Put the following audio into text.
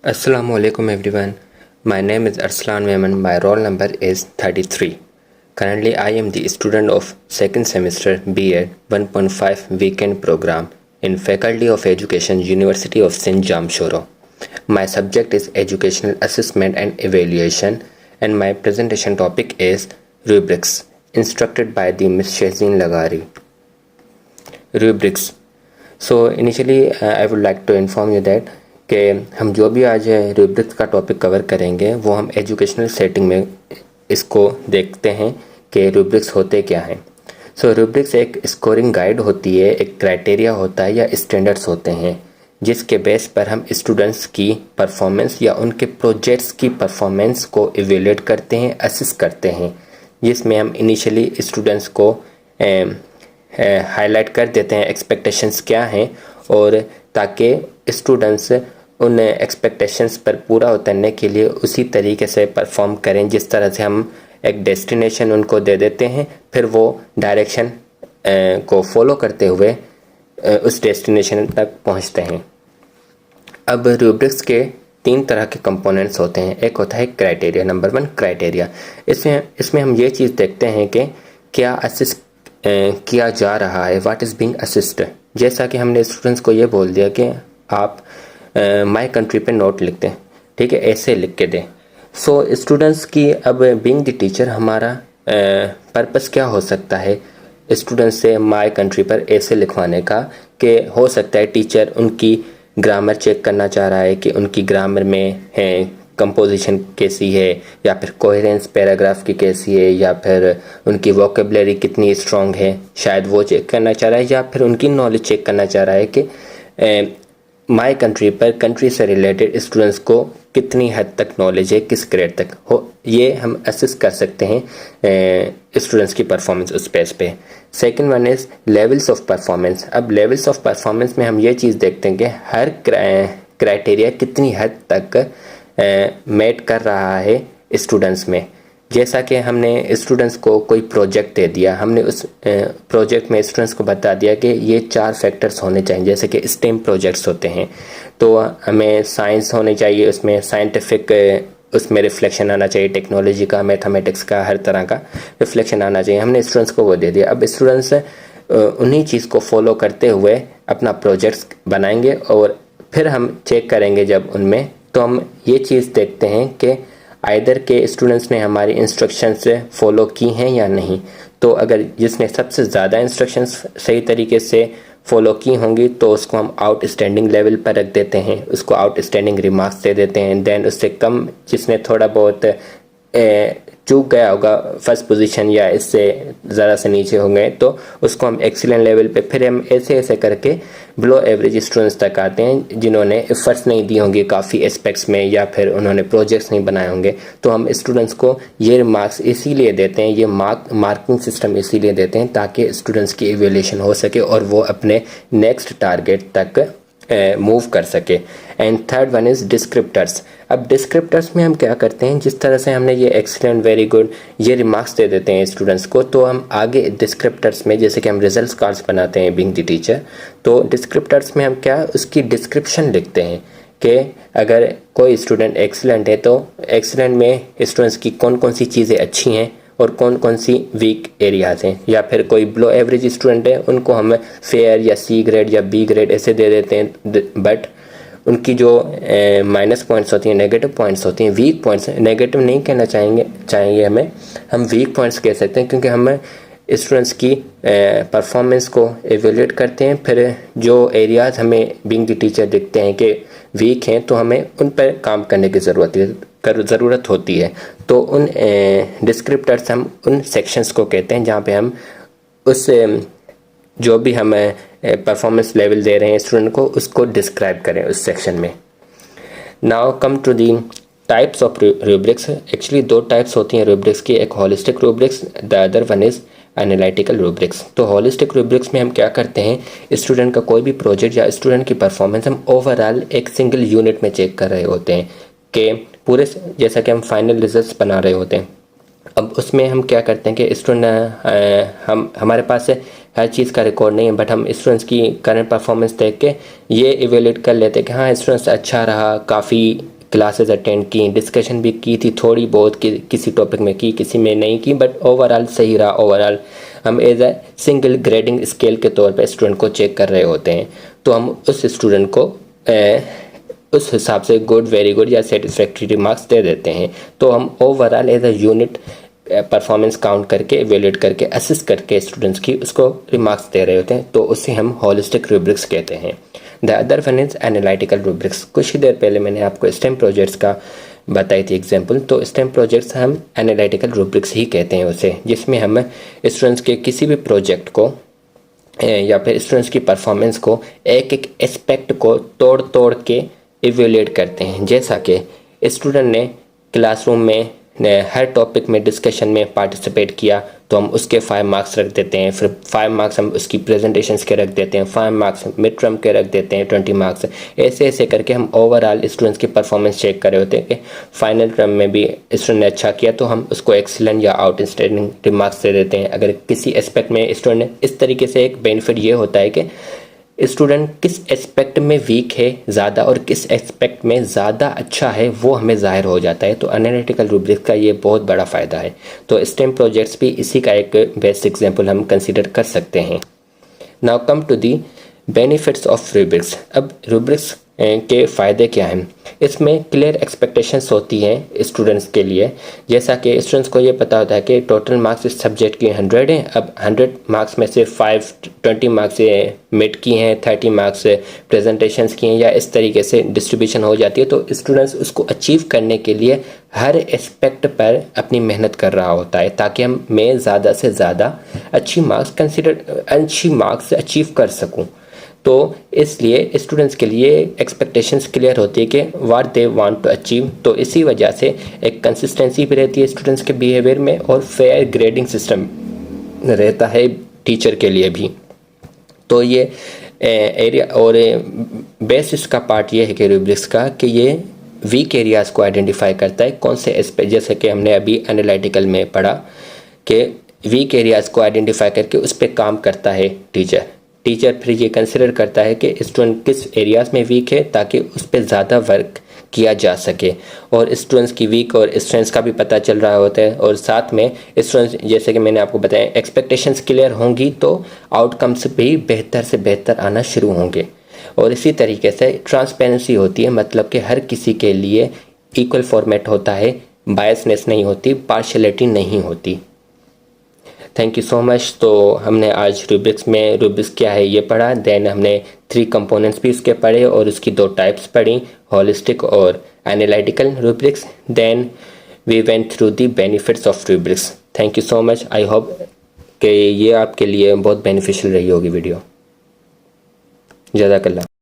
Assalamualaikum everyone. My name is Arslan Memon. My roll number is 33. Currently, I am the student of second semester B.Ed 1.5 weekend program in Faculty of Education, University of St. Jamshoro. My subject is Educational Assessment and Evaluation, and my presentation topic is Rubrics, instructed by the Ms. Shahzeen Lagari. Rubrics. So initially, I would like to inform you that कि हम जो भी आज rubrics का topic cover करेंगे वो हम educational setting में इसको देखते हैं कि रूब्रिक्स होते क्या हैं। सो रूब्रिक्स एक स्कोरिंग गाइड होती है, एक क्राइटेरिया होता है या स्टैंडर्ड्स होते हैं जिसके बेस पर हम स्टूडेंट्स की परफॉर्मेंस या उनके प्रोजेक्ट्स की परफॉर्मेंस को इवेल्युएट करते हैं, असिस करते हैं, जिसमें हम इनिशियली स्टूडेंट्स को हाईलाइट कर देते हैं एक्सपेक्टेशंस क्या हैं, और ताकि स्टूडेंट्स उन एक्सपेक्टेशंस पर पूरा उतरने के लिए उसी तरीके से परफॉर्म करें जिस तरह से हम एक डेस्टिनेशन उनको दे देते हैं, फिर वो डायरेक्शन को फॉलो करते हुए उस डेस्टिनेशन तक पहुंचते हैं। अब रूब्रिक्स के 3 तरह के कंपोनेंट्स होते हैं। एक होता है क्राइटेरिया, नंबर 1 क्राइटेरिया। इसमें हम ये चीज़ देखते हैं कि क्या असिस्ट किया जा रहा है, व्हाट इज़ बीइंग असिस्टेड। जैसा कि हमने स्टूडेंट्स को ये बोल दिया कि आप माय कंट्री पे नोट लिखते हैं, ठीक है, ऐसे लिख के दें। सो स्टूडेंट्स की अब बीइंग द टीचर हमारा पर्पस क्या हो सकता है स्टूडेंट्स से माय कंट्री पर ऐसे लिखवाने का, कि हो सकता है टीचर उनकी ग्रामर चेक करना चाह रहा है कि उनकी ग्रामर में कंपोजिशन कैसी है, या फिर कोहेरेंस पैराग्राफ की कैसी है, या फिर उनकी वोकेबलरी कितनी स्ट्रॉन्ग है, शायद वो चेक करना चाह रहा है, या फिर उनकी नॉलेज चेक करना चाह रहा है कि माय कंट्री पर कंट्री से रिलेटेड स्टूडेंट्स को कितनी हद तक नॉलेज है, किस ग्रेड तक हो। ये हम असेस कर सकते हैं स्टूडेंट्स की परफॉर्मेंस उस बेस पे। Second one is levels of performance. अब लेवल्स ऑफ परफॉर्मेंस में हम ये चीज़ देखते हैं कि हर क्राइटेरिया कितनी हद तक मेट कर रहा है स्टूडेंट्स में। जैसा कि हमने स्टूडेंट्स को कोई प्रोजेक्ट दे दिया, हमने उस प्रोजेक्ट में स्टूडेंट्स को बता दिया कि ये 4 फैक्टर्स होने चाहिए, जैसे कि स्टेम प्रोजेक्ट्स होते हैं, तो हमें साइंस होने चाहिए, उसमें साइंटिफिक उसमें रिफ्लेक्शन आना चाहिए, टेक्नोलॉजी का, मैथमेटिक्स का, हर तरह का रिफ्लेक्शन आना चाहिए। हमने स्टूडेंट्स को वो दे दिया। अब स्टूडेंट्स उन्हीं चीज़ को फॉलो करते हुए अपना प्रोजेक्ट्स बनाएंगे, और फिर हम चेक करेंगे जब उनमें, तो हम ये चीज़ देखते हैं कि आइदर के स्टूडेंट्स ने हमारी इंस्ट्रक्शंस फॉलो की हैं या नहीं। तो अगर जिसने सबसे ज़्यादा इंस्ट्रक्शंस सही तरीके से फॉलो की होंगी तो उसको हम आउटस्टैंडिंग लेवल पर रख देते हैं, उसको आउटस्टैंडिंग रिमार्क्स दे देते हैं। देन उससे कम जिसने थोड़ा बहुत चूक गया होगा फर्स्ट पोजीशन या इससे ज़रा से नीचे हो गए, तो उसको हम एक्सीलेंट लेवल पे, फिर हम ऐसे ऐसे करके बिलो एवरेज स्टूडेंट्स तक आते हैं जिन्होंने एफर्ट्स नहीं दी होंगी काफ़ी एस्पेक्ट्स में, या फिर उन्होंने प्रोजेक्ट्स नहीं बनाए होंगे। तो हम स्टूडेंट्स को ये मार्क्स इसीलिए देते हैं, ये मार्किंग सिस्टम इसीलिए देते हैं ताकि स्टूडेंट्स की इवेल्यूएशन हो सके और वो अपने नेक्स्ट टारगेट तक मूव कर सके। And third one is descriptors. अब डिस्क्रिप्टर्स में हम क्या करते हैं, जिस तरह से हमने ये एक्सीलेंट, वेरी गुड, ये रिमार्क्स दे देते हैं स्टूडेंट्स को, तो हम आगे डिस्क्रिप्टर्स में, जैसे कि हम रिजल्ट कार्ड्स बनाते हैं बीइंग द टीचर, तो डिस्क्रिप्टर्स में हम क्या उसकी डिस्क्रिप्शन लिखते हैं कि अगर कोई स्टूडेंट एक्सीलेंट है तो एक्सीलेंट में स्टूडेंट्स की कौन कौन सी चीज़ें अच्छी हैं और कौन कौन सी वीक एरियाज हैं। या फिर कोई बिलो एवरेज स्टूडेंट है, उनको हम फेयर या सी ग्रेड या बी ग्रेड ऐसे दे देते हैं, बट उनकी जो माइनस पॉइंट्स होती हैं, नेगेटिव पॉइंट्स होती हैं, वीक पॉइंट्स, नेगेटिव नहीं कहना चाहिए हमें, हम वीक पॉइंट्स कह सकते हैं, क्योंकि हम स्टूडेंट्स की परफॉर्मेंस को एवेल्यूएट करते हैं। फिर जो एरियाज हमें बीइंग द टीचर दिखते हैं कि वीक हैं, तो हमें उन पर काम करने की ज़रूरत होती है। तो उन डिस्क्रिप्टर्स हम उन सेक्शंस को कहते हैं जहाँ पे हम उस जो भी हम परफॉर्मेंस लेवल दे रहे हैं स्टूडेंट को, उसको डिस्क्राइब करें उस सेक्शन में। Now come to the types of rubrics. Actually 2 types होती हैं रूब्रिक्स की, एक holistic rubrics, the other one is analytical rubrics. तो होलिस्टिक रूब्रिक्स में हम क्या करते हैं, स्टूडेंट का कोई भी प्रोजेक्ट या स्टूडेंट की परफॉर्मेंस हम ओवरऑल एक सिंगल यूनिट में चेक कर रहे होते हैं कि पूरे, जैसा कि हम फाइनल रिजल्ट्स बना रहे होते हैं। अब उसमें हम क्या करते हैं कि स्टूडेंट हमारे पास हर चीज़ का रिकॉर्ड नहीं है, बट हम स्टूडेंट्स की करंट परफॉर्मेंस देख के ये इवेल्यूएट कर लेते हैं कि हाँ स्टूडेंट्स अच्छा रहा, काफ़ी क्लासेस अटेंड की, डिस्कशन भी की थी थोड़ी बहुत, किसी टॉपिक में की, किसी में नहीं की, बट ओवरऑल सही रहा। ओवरऑल हम as a single grading scale के तौर पे स्टूडेंट को चेक कर रहे होते हैं, तो हम उस स्टूडेंट को उस हिसाब से गुड, वेरी गुड या सेटिस्फैक्ट्री मार्क्स दे देते हैं। तो हम overall as a unit performance count करके, एवेल्यूएट करके, असिस्ट करके स्टूडेंट्स की उसको रिमार्क्स दे रहे होते हैं, तो उसे हम होलिस्टिक रूब्रिक्स कहते हैं। The other one is analytical rubrics. कुछ ही देर पहले मैंने आपको स्टेम प्रोजेक्ट्स का बताई थी एग्जाम्पल, तो स्टेम प्रोजेक्ट्स हम एनालिटिकल रूब्रिक्स ही कहते हैं उसे, जिसमें हम स्टूडेंट्स के किसी भी प्रोजेक्ट को या फिर स्टूडेंट्स की परफॉर्मेंस को एक एक एस्पेक्ट को तोड़ तोड़ के इवेल्यूएट करते हैं। जैसा कि स्टूडेंट ने क्लासरूम में हर टॉपिक में डिस्कशन में पार्टिसिपेट किया, तो हम उसके 5 मार्क्स रख देते हैं, फिर 5 मार्क्स हम उसकी प्रेजेंटेशंस के रख देते हैं, 5 मार्क्स मिड टर्म के रख देते हैं, 20 मार्क्स। ऐसे ऐसे करके हम ओवरऑल स्टूडेंट्स की परफॉर्मेंस चेक कर रहे होते हैं कि फाइनल टर्म में भी स्टूडेंट ने अच्छा किया तो हम उसको एक्सीलेंट या आउटस्टैंडिंग रिमार्क्स दे देते हैं। अगर किसी एस्पेक्ट में स्टूडेंट ने, इस तरीके से एक बेनिफिट ये होता है कि स्टूडेंट किस एस्पेक्ट में वीक है ज़्यादा और किस एस्पेक्ट में ज़्यादा अच्छा है वो हमें ज़ाहिर हो जाता है। तो एनालिटिकल रूब्रिक्स का ये बहुत बड़ा फ़ायदा है। तो स्टेम प्रोजेक्ट्स भी इसी का एक बेस्ट एग्जांपल हम कंसीडर कर सकते हैं। Now come to the benefits of rubrics. अब रूब्रिक्स के फ़ायदे क्या हैं? इसमें क्लियर एक्सपेक्टेशंस होती हैं स्टूडेंट्स के लिए। जैसा कि स्टूडेंट्स को ये पता होता है कि टोटल मार्क्स इस सब्जेक्ट की 100 हैं, अब 100 मार्क्स में से 20 मार्क्स मिड की हैं, 30 मार्क्स प्रेजेंटेशंस की हैं, या इस तरीके से डिस्ट्रीब्यूशन हो जाती है। तो स्टूडेंट्स उसको अचीव करने के लिए हर एस्पेक्ट पर अपनी मेहनत कर रहा होता है, ताकि मैं ज़्यादा से ज़्यादा अच्छी मार्क्स अचीव कर सकूँ। तो इसलिए स्टूडेंट्स के लिए एक्सपेक्टेशंस क्लियर होती है कि what they want to achieve. तो इसी वजह से एक कंसिस्टेंसी भी रहती है स्टूडेंट्स के बिहेवियर में, और फेयर ग्रेडिंग सिस्टम रहता है टीचर के लिए भी। तो ये एरिया और बेस्ट इसका पार्ट ये है कि रूब्रिक्स का, कि ये वीक एरियाज़ को आइडेंटिफाई करता है। कौन से एस्पेक्ट, जैसे कि हमने अभी एनालिटिकल में पढ़ा कि वीक एरियाज़ को आइडेंटिफाई करके उस पर काम करता है टीचर फिर ये कंसिडर करता है कि स्टूडेंट किस एरियाज़ में वीक है, ताकि उस पर ज़्यादा वर्क किया जा सके। और स्टूडेंट्स की वीक और स्ट्रेंथ्स का भी पता चल रहा होता है, और साथ में स्टूडेंट्स, जैसे कि मैंने आपको बताया, एक्सपेक्टेशंस क्लियर होंगी तो आउटकम्स भी बेहतर से बेहतर आना शुरू होंगे। और इसी तरीके से ट्रांसपेरेंसी होती है, मतलब कि हर किसी के लिए इक्वल फॉर्मेट होता है, बायसनेस नहीं होती, पार्शलिटी नहीं होती। Thank you so much. तो हमने आज रूब्रिक्स क्या है ये पढ़ा, देन हमने 3 कंपोनेंट्स भी उसके पढ़े और उसकी 2 टाइप्स पढ़ी, होलिस्टिक और analytical rubrics. Then we went through the benefits of rubrics. Thank you so much. I hope कि ये आपके लिए बहुत बेनिफिशियल रही होगी वीडियो। जज़ाकल्लाह।